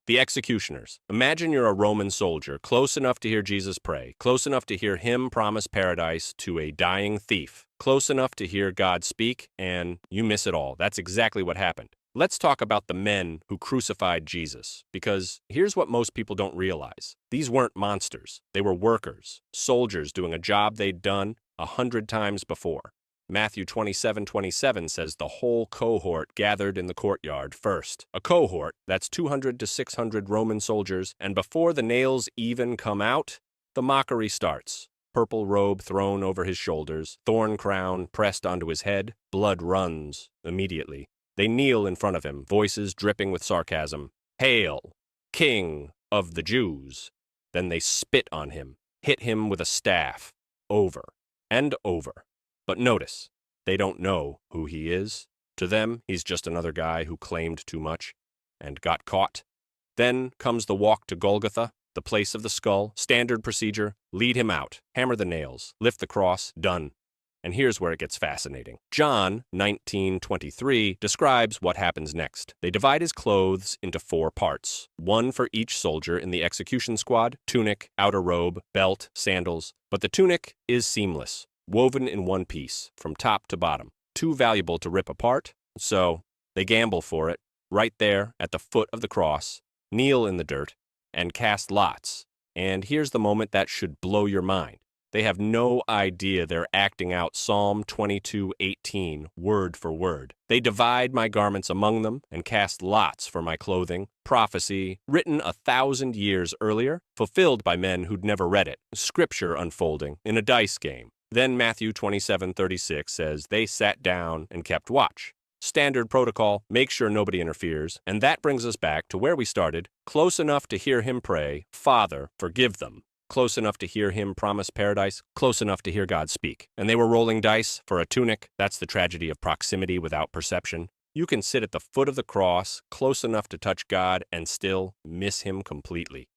The executioners. Imagine you're a Roman soldier, close enough to hear Jesus pray, close enough to hear him promise paradise to a dying thief, close enough to hear God speak, and you miss it all. That's exactly what happened. Let's talk about the men who crucified Jesus, because here's what most people don't realize. These weren't monsters. They were workers, soldiers doing a job they'd done 100 times before. Matthew 27:27 says the whole cohort gathered in the courtyard first. A cohort, that's 200 to 600 Roman soldiers, and before the nails even come out, the mockery starts. Purple robe thrown over his shoulders, thorn crown pressed onto his head, blood runs immediately. They kneel in front of him, voices dripping with sarcasm. Hail, King of the Jews! Then they spit on him, hit him with a staff, over and over. But notice, they don't know who he is. To them, he's just another guy who claimed too much and got caught. Then comes the walk to Golgotha, the place of the skull, standard procedure, lead him out, hammer the nails, lift the cross, done. And here's where it gets fascinating. John 19:23 describes what happens next. They divide his clothes into 4 parts, one for each soldier in the execution squad: tunic, outer robe, belt, sandals. But the tunic is seamless, woven in one piece, from top to bottom, too valuable to rip apart, so they gamble for it, right there at the foot of the cross, kneel in the dirt, and cast lots. And here's the moment that should blow your mind. They have no idea they're acting out Psalm 22:18 word for word. They divide my garments among them and cast lots for my clothing. Prophecy written 1,000 years earlier, fulfilled by men who'd never read it. Scripture unfolding in a dice game. Then Matthew 27:36 says they sat down and kept watch. Standard protocol, make sure nobody interferes. And that brings us back to where we started, close enough to hear him pray, Father, forgive them. Close enough to hear him promise paradise, close enough to hear God speak. And they were rolling dice for a tunic. That's the tragedy of proximity without perception. You can sit at the foot of the cross, close enough to touch God, and still miss him completely.